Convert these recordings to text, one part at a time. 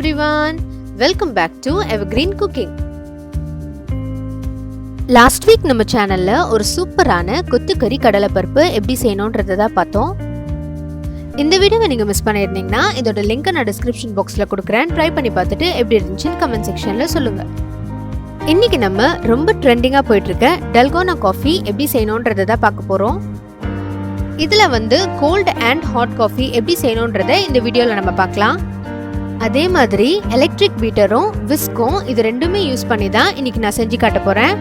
everyone, welcome back to EVERGREEN cooking. Last week நம்ம சேனல்ல ஒரு சூப்பரான கொத்துக்கறி கடலைப்பருப்பு எப்படி செய்யணும்ன்றதை தான் பார்த்தோம். இந்த வீடியோவை நீங்க மிஸ் பண்ணிருந்தீங்கன்னா இதோட லிங்கை நான் டிஸ்கிரிப்ஷன் பாக்ஸ்ல கொடுக்குறேன். ட்ரை பண்ணி பார்த்துட்டு எப்படி இருந்துச்சுன்னு கமெண்ட் செக்ஷன்ல சொல்லுங்க. இன்னைக்கு நம்ம ரொம்ப ட்ரெண்டிங்கா போயிட்டு இருக்க டல்கோனா காஃபி எப்படி செய்யணும்ன்றதை தான் பார்க்க போறோம். இதுல கோல்ட் அண்ட் ஹாட் காஃபி எப்படி செய்யணும்ன்றதை இந்த வீடியோல நம்ம பார்க்கலாம். அதே மாதிரி எலக்ட்ரிக் பீட்டரும் விஸ்கும் இது ரெண்டுமே யூஸ் பண்ணி தான் இன்னைக்கு நான் செஞ்சு காட்ட போறேன்.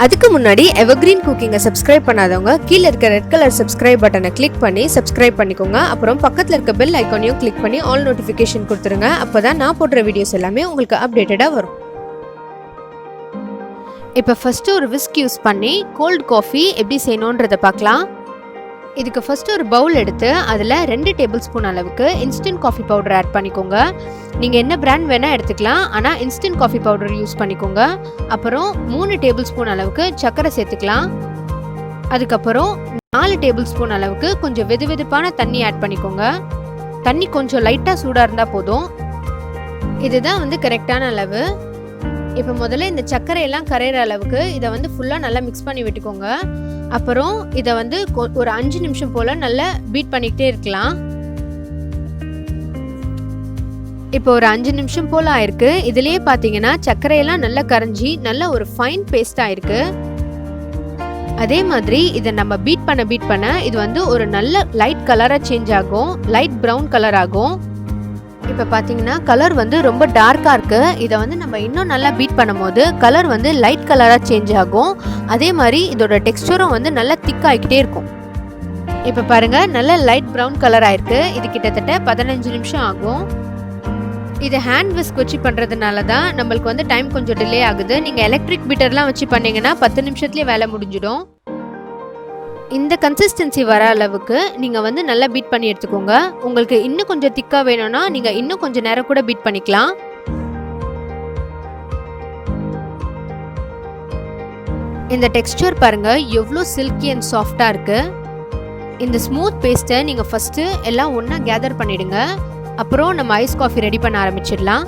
அதுக்கு முன்னாடி எவர்கிரீன் குக்கிங்கை சப்ஸ்கிரைப் பண்ணாதவங்க கீழே இருக்க ரெட் கலர் சப்ஸ்கிரைப் பட்டனை கிளிக் பண்ணி சப்ஸ்கிரைப் பண்ணிக்கோங்க. அப்புறம் பக்கத்தில் இருக்க பெல் ஐக்கானையும் கிளிக் பண்ணி ஆல் நோட்டிஃபிகேஷன் கொடுத்துருங்க. அப்போதான் நான் போடுற வீடியோஸ் எல்லாமே உங்களுக்கு அப்டேட்டடாக வரும். இப்போ ஃபர்ஸ்ட் ஒரு விஸ்க் யூஸ் பண்ணி கோல்ட் காஃபி எப்படி செய்யணுன்றதை பார்க்கலாம். இதுக்கு ஃபர்ஸ்ட் ஒரு பவுல் எடுத்து அதில் 2 டேபிள் ஸ்பூன் அளவுக்கு இன்ஸ்டன்ட் காஃபி பவுடர் ஆட் பண்ணிக்கோங்க. நீங்கள் என்ன பிராண்ட் வேணால் எடுத்துக்கலாம், ஆனால் இன்ஸ்டன்ட் காஃபி பவுடர் யூஸ் பண்ணிக்கோங்க. அப்புறம் 3 டேபிள் ஸ்பூன் அளவுக்கு சர்க்கரை சேர்த்துக்கலாம். அதுக்கப்புறம் 4 டேபிள் ஸ்பூன் அளவுக்கு கொஞ்சம் வெது வெதுப்பான தண்ணி ஆட் பண்ணிக்கோங்க. தண்ணி கொஞ்சம் லைட்டாக சூடாக இருந்தால் போதும். இதுதான் கரெக்டான அளவு. இப்போ முதல்ல இந்த சர்க்கரையெல்லாம் கரையிற அளவுக்கு இதை ஃபுல்லாக நல்லா மிக்ஸ் பண்ணி விட்டுக்கோங்க. அப்புறம் இதை ஒரு 5 நிமிஷம் போல் நல்லா பீட் பண்ணிக்கிட்டே இருக்கலாம். இப்போ ஒரு 5 நிமிஷம் போல் ஆயிருக்கு. இதுலேயே பார்த்தீங்கன்னா சர்க்கரையெல்லாம் நல்லா கரைஞ்சி நல்ல ஒரு ஃபைன் பேஸ்ட் ஆயிருக்கு. அதே மாதிரி இதை நம்ம பீட் பண்ண இது ஒரு நல்ல லைட் கலராக சேஞ்ச் ஆகும், லைட் ப்ரௌன் கலர் ஆகும். இப்போ பார்த்தீங்கன்னா கலர் ரொம்ப டார்க்காக இருக்குது. இதை நம்ம இன்னும் நல்லா பீட் பண்ணும்போது கலர் லைட் கலராக சேஞ்ச் ஆகும். அதே மாதிரி இதோட டெக்ஸ்டரும் நல்லா திக் ஆகிக்கிட்டே இருக்கும். இப்போ பாருங்கள் நல்ல லைட் ப்ரௌன் கலர் ஆயிருக்கு. இது கிட்டத்தட்ட 15 நிமிஷம் ஆகும். இது ஹேண்ட் விஸ்க் வச்சு பண்ணுறதுனால தான் நம்மளுக்கு டைம் கொஞ்சம் டிலே ஆகுது. நீங்கள் எலக்ட்ரிக் பீட்டர்லாம் வச்சு பண்ணிங்கன்னா 10 நிமிஷத்துலேயே வேலை முடிஞ்சிடும். இந்த கன்சிஸ்டன்சி வர அளவுக்கு நீங்கள் நல்லா பீட் பண்ணி எடுத்துக்கோங்க. உங்களுக்கு இன்னும் கொஞ்சம் திக்காக வேணும்னா நீங்கள் இன்னும் கொஞ்சம் நேரம் கூட பீட் பண்ணிக்கலாம். இந்த டெக்ஸ்சர் பாருங்க எவ்வளோ சில்கி அண்ட் சாஃப்டாக இருக்கு. இந்த ஸ்மூத் பேஸ்ட்டை நீங்கள் ஃபஸ்ட்டு எல்லாம் ஒன்றா கேதர் பண்ணிடுங்க. அப்புறம் நம்ம ஐஸ் காஃபி ரெடி பண்ண ஆரம்பிச்சிடலாம்.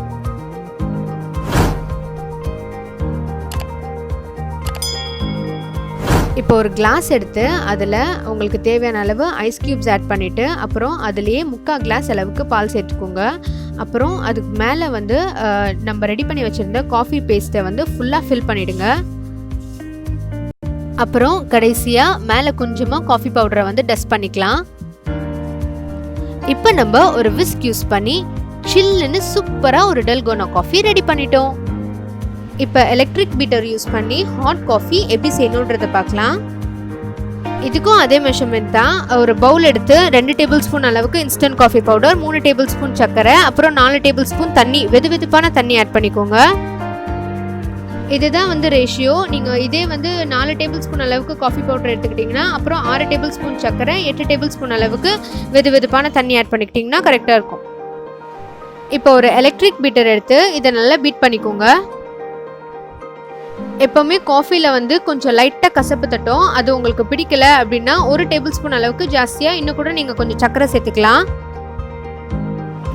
இப்போ ஒரு கிளாஸ் எடுத்து அதில் உங்களுக்கு தேவையான அளவு ஐஸ் க்யூப்ஸ் ஆட் பண்ணிவிட்டு அப்புறம் அதுலேயே 3/4 கிளாஸ் அளவுக்கு பால் சேர்த்துக்கோங்க. அப்புறம் அதுக்கு மேலே நம்ம ரெடி பண்ணி வச்சுருந்த காஃபி பேஸ்ட்டை ஃபுல்லாக ஃபில் பண்ணிவிடுங்க. அப்புறம் கடைசியாக மேலே கொஞ்சமாக காஃபி பவுடரை டஸ்ட் பண்ணிக்கலாம். இப்போ நம்ம ஒரு விஸ்க் யூஸ் பண்ணி சில்லுன்னு சூப்பராக ஒரு டல்கோனா காஃபி ரெடி பண்ணிட்டோம். இப்போ எலக்ட்ரிக் பீட்டர் யூஸ் பண்ணி ஹாட் காஃபி எப்படி செய்யணுன்றதை பார்க்கலாம். இதுக்கும் அதே மெஷர்மெண்ட் தான். ஒரு பவுல் எடுத்து 2 டேபிள் ஸ்பூன் அளவுக்கு instant coffee powder, 3 table spoon சர்க்கரை, அப்புறம் 4 டேபிள் ஸ்பூன் தண்ணி, வெது வெதுப்பான தண்ணி ஆட் பண்ணிக்கோங்க. இதுதான் ரேஷியோ. நீங்கள் இதே 4 டேபிள் ஸ்பூன் அளவுக்கு காஃபி பவுடர் எடுத்துக்கிட்டிங்கன்னா அப்புறம் 6 டேபிள் ஸ்பூன் சர்க்கரை, 8 டேபிள் ஸ்பூன் அளவுக்கு வெது வெதுப்பான தண்ணி ஆட் பண்ணிக்கிட்டிங்கன்னா கரெக்டாக இருக்கும். இப்போ ஒரு எலக்ட்ரிக் பீட்டர் எடுத்து இதை நல்லா பீட் பண்ணிக்கோங்க. எப்போவுமே காஃபியில் கொஞ்சம் லைட்டாக கசப்பு தட்டும். அது உங்களுக்கு பிடிக்கல அப்படின்னா 1 டேபிள் ஸ்பூன் அளவுக்கு ஜாஸ்தியாக இன்னும் கூட நீங்கள் கொஞ்சம் சர்க்கரை சேர்த்துக்கலாம்.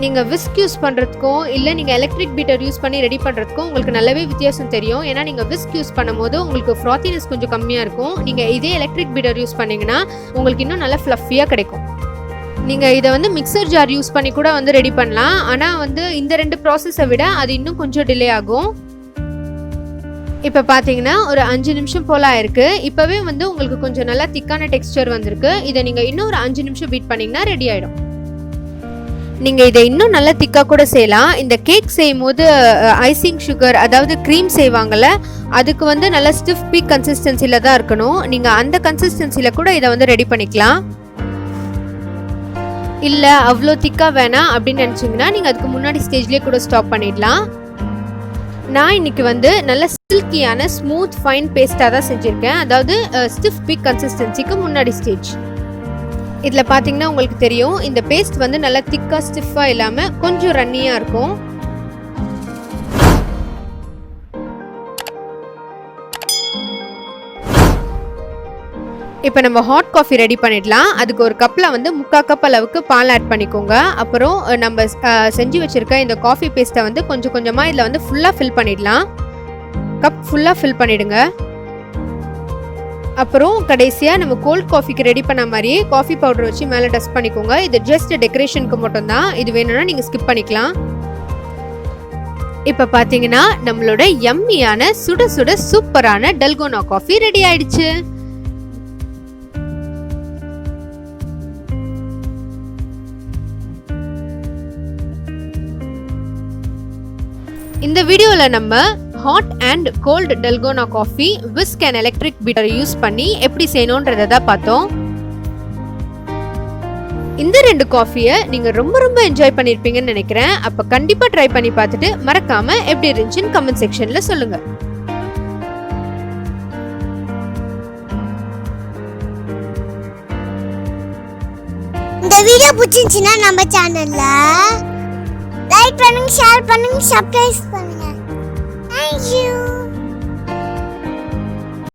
நீங்கள் விஸ்க் யூஸ் பண்ணுறதுக்கும் இல்லை நீங்கள் எலக்ட்ரிக் பீட்டர் யூஸ் பண்ணி ரெடி பண்ணுறதுக்கும் உங்களுக்கு நல்லாவே வித்தியாசம் தெரியும். ஏன்னா நீங்கள் விஸ்க் யூஸ் பண்ணும்போது உங்களுக்கு ஃப்ராத்தினஸ் கொஞ்சம் கம்மியாக இருக்கும். நீங்கள் இதே எலக்ட்ரிக் பீட்டர் யூஸ் பண்ணிங்கன்னா உங்களுக்கு இன்னும் நல்லா ஃப்ளஃபியாக கிடைக்கும். நீங்கள் இதை மிக்சர் ஜார் யூஸ் பண்ணி கூட ரெடி பண்ணலாம். ஆனால் இந்த 2 ப்ராசஸை விட அது இன்னும் கொஞ்சம் டிலே ஆகும். இப்போ பார்த்தீங்கன்னா ஒரு 5 நிமிஷம் போல் ஆயிருக்கு. இப்போவே உங்களுக்கு கொஞ்சம் நல்லா திக்கான டெக்ஸ்சர் வந்திருக்கு. இதை நீங்கள் இன்னும் ஒரு 5 நிமிஷம் பீட் பண்ணிங்கன்னா ரெடி ஆகிடும். நீங்கள் இதை இன்னும் நல்லா திக்காக கூட செய்யலாம். இந்த கேக் செய்யும் போது ஐசிங் சுகர் அதாவது க்ரீம் செய்வாங்கள்ல, அதுக்கு நல்லா ஸ்டிஃப் பீக் கன்சிஸ்டன்சியில் தான் இருக்கணும். நீங்கள் அந்த கன்சிஸ்டன்சியில் கூட இதை ரெடி பண்ணிக்கலாம். இல்லை அவ்வளோ திக்காக வேணாம் அப்படின்னு நினச்சிங்கன்னா நீங்கள் அதுக்கு முன்னாடி ஸ்டேஜ்லேயே கூட ஸ்டாப் பண்ணிடலாம். நான் இன்னைக்கு நல்ல சில்கியான ஸ்மூத் ஃபைன் பேஸ்ட்டாக தான் செஞ்சுருக்கேன். அதாவது ஸ்டிஃப் பீக் கன்சிஸ்டன்சிக்கு முன்னாடி ஸ்டேஜ். இதில் பார்த்தீங்கன்னா உங்களுக்கு தெரியும் இந்த பேஸ்ட் நல்லா திக்காக ஸ்டிஃபாக இல்லாமல் கொஞ்சம் ரன்னியாக இருக்கும். இப்போ நம்ம ஹாட் காஃபி ரெடி பண்ணிடலாம். அதுக்கு ஒரு கப்பில் வந்து 3/4 கப் அளவுக்கு பால் ஆட் பண்ணிக்கோங்க. அப்புறம் நம்ம செஞ்சு வச்சுருக்க இந்த காஃபி பேஸ்ட்டை வந்து கொஞ்சம் கொஞ்சமாக இதில் வந்து ஃபுல்லாக ஃபில் பண்ணிடலாம். கப் ஃபுல்லாக ஃபில் பண்ணிவிடுங்க. அப்புறம் கடைசியாக நம்ம கோல்ட் காஃபிக்கு ரெடி பண்ண மாதிரியே காஃபி பவுடர் வச்சு மேலே டஸ்ட் பண்ணிக்கோங்க. இது ஜஸ்ட் டெக்கரேஷனுக்கு மட்டும்தான். இது வேணும்னா நீங்கள் ஸ்கிப் பண்ணிக்கலாம். இப்போ பார்த்தீங்கன்னா நம்மளோட யம்மியான சுட சுட சூப்பரான டல்கோனா காஃபி ரெடி ஆயிடுச்சு. இந்த வீடியோவில் நம்ம hot and cold dalgona coffee whisk and electric beater use பண்ணி எப்படி செய்யணுன்றதை தான் பார்த்தோம். இந்த 2 காஃபியை நீங்கள் ரொம்ப ரொம்ப என்ஜாய் பண்ணியிருப்பீங்கன்னு நினைக்கிறேன். அப்போ கண்டிப்பாக ட்ரை பண்ணி பார்த்துட்டு மறக்காம எப்படி இருந்துச்சுன்னு கமெண்ட் செக்ஷனில் சொல்லுங்க. இந்த வீடியோ பிடிச்சிருந்துச்சுன்னா நம்ம சேனல்ல லைக் பண்ணுங்க, ஷேர் பண்ணுங்க, சப்ஸ்கிரைப் பண்ணுங்க. Thank you.